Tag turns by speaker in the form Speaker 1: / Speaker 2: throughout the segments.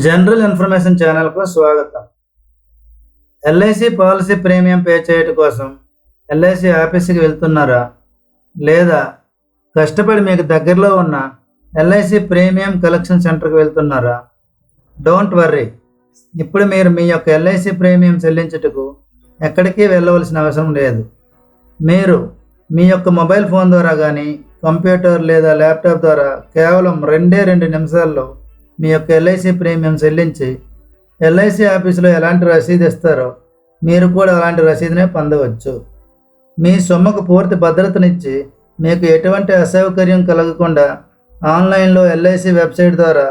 Speaker 1: General information ఛానల్కు స్వాగతం. LIC policy premium pay చేయడం కోసం ఎల్ఐసి ఆఫీస్కి వెళ్తున్నారా, లేదా కష్టపడి మీకు దగ్గరలో ఉన్న ఎల్ఐసి ప్రీమియం కలెక్షన్ సెంటర్కి వెళ్తున్నారా? డోంట్ వర్రీ, ఇప్పుడు మీరు మీ యొక్క ఎల్ఐసి ప్రీమియం చెల్లించుటకు ఎక్కడికి వెళ్ళవలసిన అవసరం లేదు. మీరు మీ యొక్క మొబైల్ ఫోన్ ద్వారా కానీ, కంప్యూటర్ లేదా ల్యాప్టాప్ ద్వారా కేవలం 2 నిమిషాల్లో మీ యొక్క ఎల్ఐసి ప్రీమియం చెల్లించి ఎల్ఐసి ఆఫీసులో ఎలాంటి రసీదు ఇస్తారో మీరు కూడా అలాంటి రసీదునే పొందవచ్చు. మీ సొమ్ముకు పూర్తి భద్రతనిచ్చి మీకు ఎటువంటి అసౌకర్యం కలగకుండా ఆన్లైన్లో ఎల్ఐసి వెబ్సైట్ ద్వారా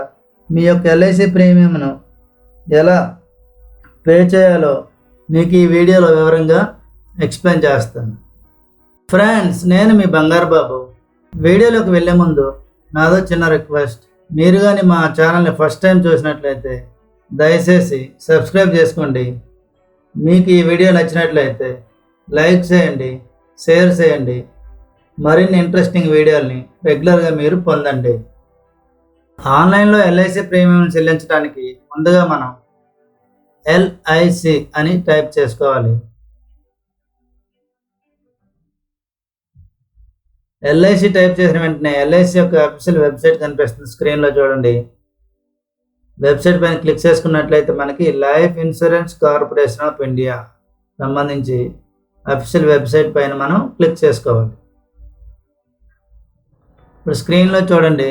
Speaker 1: మీ యొక్క ఎల్ఐసి ప్రీమియంను ఎలా పే చేయాలో మీకు ఈ వీడియోలో వివరంగా ఎక్స్ప్లెయిన్ చేస్తాను. ఫ్రెండ్స్, నేను మీ బంగారు బాబు. వీడియోలోకి వెళ్ళే ముందు నాదో చిన్న రిక్వెస్ట్. మీరు కానీ మా ఛానల్ని ఫస్ట్ టైం చూసినట్లయితే దయచేసి సబ్స్క్రైబ్ చేసుకోండి. మీకు ఈ వీడియో నచ్చినట్లయితే లైక్ చేయండి, షేర్ చేయండి. మరిన్ని ఇంట్రెస్టింగ్ వీడియోల్ని రెగ్యులర్గా మీరు పొందండి. ఆన్లైన్లో ఎల్ఐసి ప్రీమియం చెల్లించడానికి ముందుగా మనం ఎల్ఐసి అని టైప్ చేసుకోవాలి. ఎల్ఐసి టైప్ చేసిన వెంటనే ఎల్ఐసి యొక్క అఫీషియల్ వెబ్సైట్ కనిపిస్తుంది. స్క్రీన్లో చూడండి. వెబ్సైట్ పైన క్లిక్ చేసుకున్నట్లయితే మనకి Life Insurance Corporation of India సంబంధించి అఫీషియల్ వెబ్సైట్ పైన మనం క్లిక్ చేసుకోవాలి. ఇప్పుడు స్క్రీన్లో చూడండి,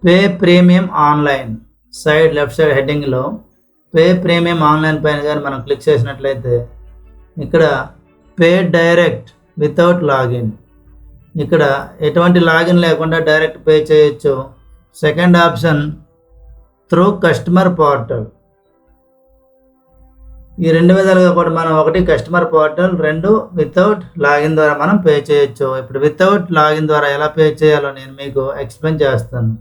Speaker 1: pay premium online side left side హెడ్డింగ్లో పే ప్రీమియం ఆన్లైన్ పైన కానీ మనం క్లిక్ చేసినట్లయితే ఇక్కడ పే డైరెక్ట్ వితౌట్ లాగిన్, ఇక్కడ ఎటువంటి లాగిన్ లేకుండా డైరెక్ట్ పే చేయొచ్చు. Second option through customer portal. ఈ 2 విధాలుగా కూడా మనం, 1 కస్టమర్ పోర్టల్, 2 వితౌట్ లాగిన్ ద్వారా మనం పే చేయొచ్చు. ఇప్పుడు వితౌట్ లాగిన్ ద్వారా ఎలా పే చేయాలో నేను మీకు ఎక్స్ప్లెయిన్ చేస్తాను.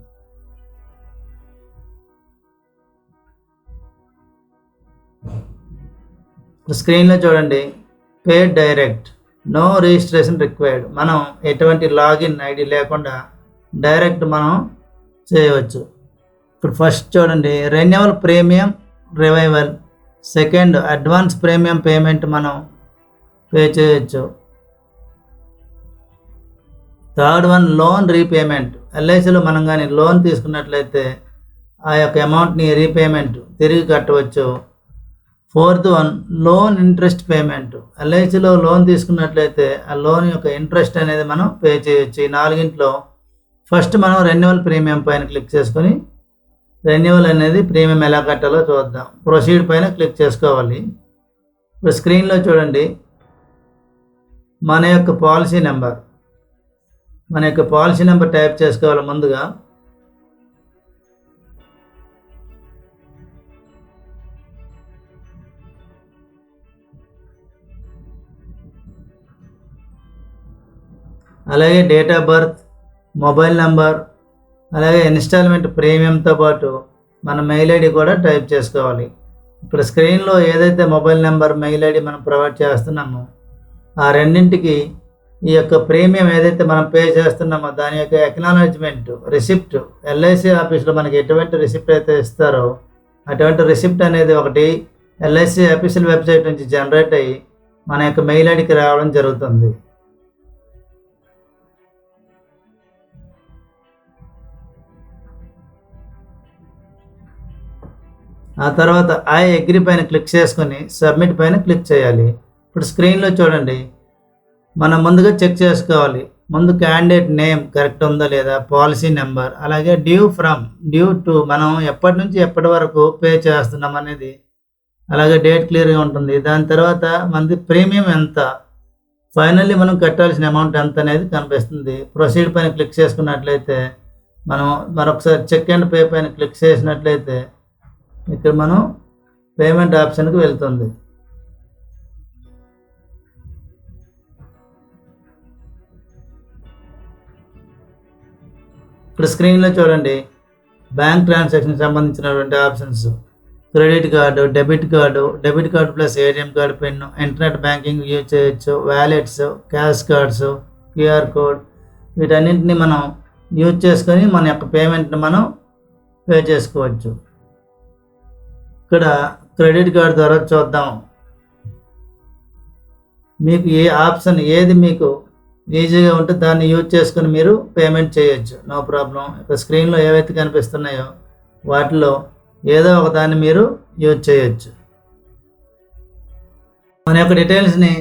Speaker 1: స్క్రీన్లో చూడండి, pay direct, no registration required. మనం ఎటువంటి లాగిన్ ఐడి లేకుండా డైరెక్ట్ మనం చేయవచ్చు. ఇప్పుడు ఫస్ట్ చూడండి, renewal premium revival. Second, advance premium payment మనం పే చేయొచ్చు. Third one, loan repayment. ఎల్ఐసిలో మనం కానీ లోన్ తీసుకున్నట్లయితే ఆ యొక్క అమౌంట్ని రీపేమెంట్ తిరిగి కట్టవచ్చు. Fourth one, loan interest payment. ఎల్ఐసిలో లోన్ తీసుకున్నట్లయితే ఆ లోన్ యొక్క ఇంట్రెస్ట్ అనేది మనం పే చేయొచ్చు. ఈ 4 ఫస్ట్ మనం రెన్యువల్ ప్రీమియం పైన క్లిక్ చేసుకొని రెన్యువల్ అనేది ప్రీమియం ఎలా కట్టాలో చూద్దాం. ప్రొసీడ్ పైన క్లిక్ చేసుకోవాలి. ఇప్పుడు స్క్రీన్లో చూడండి, మన యొక్క పాలసీ నెంబర్ టైప్ చేసుకోవాలి ముందుగా. అలాగే date of birth, mobile number, అలాగే ఇన్స్టాల్మెంట్ ప్రీమియంతో పాటు మన మెయిల్ ఐడి కూడా టైప్ చేసుకోవాలి. ఇప్పుడు స్క్రీన్లో ఏదైతే మొబైల్ నెంబర్, మెయిల్ ఐడి మనం ప్రొవైడ్ చేస్తున్నామో ఆ రెండింటికి ఈ యొక్క ప్రీమియం ఏదైతే మనం పే చేస్తున్నామో దాని యొక్క ఎక్నాలజ్మెంట్ రిసిప్ట్, ఎల్ఐసి ఆఫీస్లో మనకి ఎటువంటి రిసిప్ట్ అయితే ఇస్తారో అటువంటి రిసిప్ట్ అనేది ఒకటి ఎల్ఐసి ఆఫీషియల్ వెబ్సైట్ నుంచి జనరేట్ అయ్యి మన యొక్క మెయిల్ ఐడికి రావడం జరుగుతుంది. ఆ తర్వాత ఐ అగ్రీ పైన క్లిక్ చేసుకొని సబ్మిట్ పైన క్లిక్ చేయాలి. ఇప్పుడు స్క్రీన్లో చూడండి, మనం ముందుగా చెక్ చేసుకోవాలి. ముందు క్యాండిడేట్ నేమ్ కరెక్ట్ ఉందా లేదా, పాలసీ నెంబర్, అలాగే డ్యూ టు మనం ఎప్పటి నుంచి ఎప్పటి వరకు పే చేస్తున్నాం అనేది, అలాగే డేట్ క్లియర్గా ఉంటుంది. దాని తర్వాత మనది ప్రీమియం ఎంత, ఫైనల్లీ మనం కట్టాల్సిన అమౌంట్ ఎంత అనేది కనిపిస్తుంది. ప్రొసీడ్ పైన క్లిక్ చేసుకున్నట్లయితే మనం మరొకసారి చెక్ అండ్ పే పైన క్లిక్ చేసినట్లయితే ఇక్కడ మనం పేమెంట్ ఆప్షన్కి వెళ్తుంది. ఇక్కడ స్క్రీన్లో చూడండి, బ్యాంక్ ట్రాన్సాక్షన్కి సంబంధించినటువంటి options, credit card, debit card plus ATM card pin, internet banking use చేయొచ్చు, wallets, cash cards, QR code, వీటన్నింటినీ మనం యూజ్ చేసుకొని మన యొక్క పేమెంట్ని మనం పే చేసుకోవచ్చు. ఇక్కడ క్రెడిట్ కార్డ్ ద్వారా చూద్దాం. మీకు ఏ ఆప్షన్ ఏది మీకు ఈజీగా ఉంటే దాన్ని యూజ్ చేసుకుని మీరు పేమెంట్ చేయొచ్చు, నో ప్రాబ్లం. ఇక్కడ స్క్రీన్లో ఏవైతే కనిపిస్తున్నాయో వాటిలో ఏదో ఒక దాన్ని మీరు యూజ్ చేయొచ్చు. మన యొక్క డీటెయిల్స్ని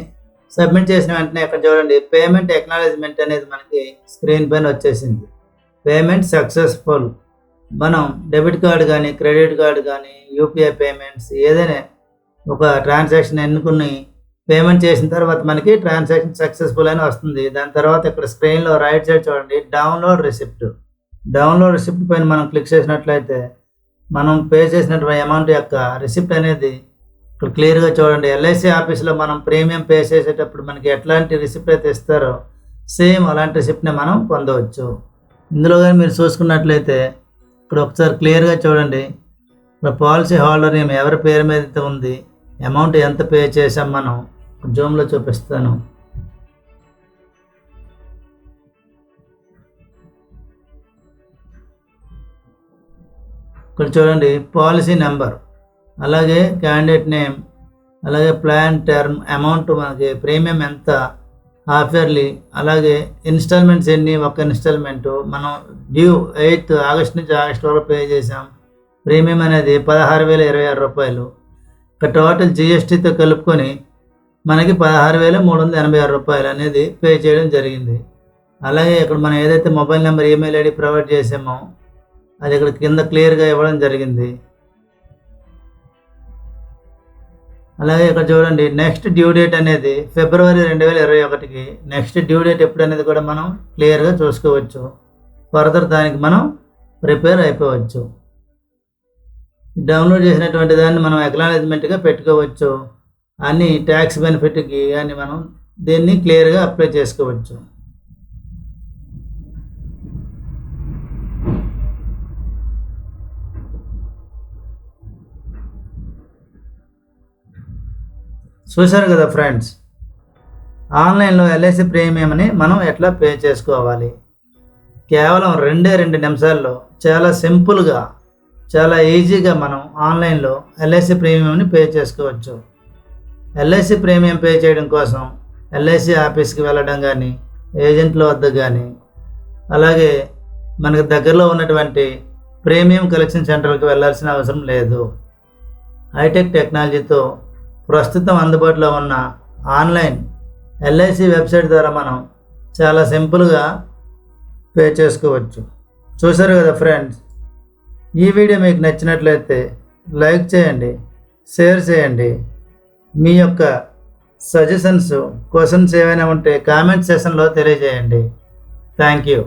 Speaker 1: సబ్మిట్ చేసిన వెంటనే ఇక్కడ చూడండి పేమెంట్ ఎక్నాలజ్మెంట్ అనేది మనకి స్క్రీన్ పైన వచ్చేసింది. Payment successful. మనం డెబిట్ కార్డు కానీ క్రెడిట్ కార్డు కానీ యూపీఐ పేమెంట్స్ ఏదైనా ఒక ట్రాన్సాక్షన్ ఎన్నుకుని పేమెంట్ చేసిన తర్వాత మనకి ట్రాన్సాక్షన్ సక్సెస్ఫుల్ అని వస్తుంది. దాని తర్వాత ఇక్కడ స్క్రీన్లో రైట్ సైడ్ చూడండి డౌన్లోడ్ రిసిప్ట్. డౌన్లోడ్ రిసిప్ట్ పైన మనం క్లిక్ చేసినట్లయితే మనం పే చేసినటువంటి అమౌంట్ యొక్క రిసిప్ట్ అనేది ఇక్కడ క్లియర్గా చూడండి. ఎల్ఐసి ఆఫీస్లో మనం ప్రీమియం పే చేసేటప్పుడు మనకి ఎట్లాంటి రిసిప్ట్ అయితే ఇస్తారో సేమ్ అలాంటి రిసిప్ట్ని మనం పొందవచ్చు. ఇందులో కానీ మీరు చూసుకున్నట్లయితే ఇక్కడ ఒకసారి క్లియర్గా చూడండి. ఇక్కడ పాలసీ హోల్డర్ నేమ్ ఎవరి పేరు మీద అయితే ఉంది, అమౌంట్ ఎంత పే చేసాం మనం జూమ్లో చూపిస్తాను. ఇక్కడ చూడండి పాలసీ నెంబర్, అలాగే క్యాండిడేట్ నేమ్, అలాగే ప్లాన్ టర్మ్, అమౌంట్ మనకి ప్రీమియం ఎంత, హాఫ్ ఇయర్లీ, అలాగే ఇన్స్టాల్మెంట్స్ ఎన్ని, ఒక ఇన్స్టాల్మెంటు మనం డ్యూ 8 ఆగస్ట్ నుంచి ఆగస్ట్ వరకు పే చేసాం. ప్రీమియం అనేది 16,026 రూపాయలు. ఇక టోటల్ జిఎస్టీతో కలుపుకొని మనకి 16,386 రూపాయలు అనేది పే చేయడం జరిగింది. అలాగే ఇక్కడ మనం ఏదైతే mobile number email ID provide చేసామో అది ఇక్కడ కింద క్లియర్గా ఇవ్వడం జరిగింది. అలాగే ఇక్కడ చూడండి నెక్స్ట్ డ్యూ డేట్ అనేది ఫిబ్రవరి 2021కి. నెక్స్ట్ డ్యూ డేట్ ఎప్పుడు అనేది కూడా మనం క్లియర్గా చూసుకోవచ్చు. ఫర్దర్ దానికి మనం ప్రిపేర్ అయిపోవచ్చు. డౌన్లోడ్ చేసినటువంటి దాన్ని మనం అక్నాలెడ్జ్మెంట్గా పెట్టుకోవచ్చు. అన్ని ట్యాక్స్ బెనిఫిట్కి కానీ మనం దీన్ని క్లియర్గా అప్లై చేసుకోవచ్చు. చూశారు కదా ఫ్రెండ్స్, ఆన్లైన్లో ఎల్ఐసి ప్రీమియంని మనం ఎట్లా పే చేసుకోవాలి. కేవలం 2 నిమిషాల్లో చాలా సింపుల్గా చాలా ఈజీగా మనం ఆన్లైన్లో ఎల్ఐసి ప్రీమియంని పే చేసుకోవచ్చు. ఎల్ఐసి ప్రీమియం పే చేయడం కోసం ఎల్ఐసి ఆఫీస్కి వెళ్ళడం కానీ ఏజెంట్ల వద్ద కానీ అలాగే మనకు దగ్గరలో ఉన్నటువంటి ప్రీమియం కలెక్షన్ సెంటర్కి వెళ్ళాల్సిన అవసరం లేదు. హైటెక్ టెక్నాలజీతో ప్రస్తుతం అందుబాటులో ఉన్న ఆన్లైన్ ఎల్ఐసి వెబ్సైట్ ద్వారా మనం చాలా సింపుల్గా పే చేసుకోవచ్చు. చూసారు కదా ఫ్రెండ్స్, ఈ వీడియో మీకు నచ్చినట్లయితే లైక్ చేయండి, షేర్ చేయండి. మీ యొక్క సజెషన్స్, క్వశ్చన్స్ ఏమైనా ఉంటే కామెంట్ సెక్షన్లో తెలియజేయండి. Thank you.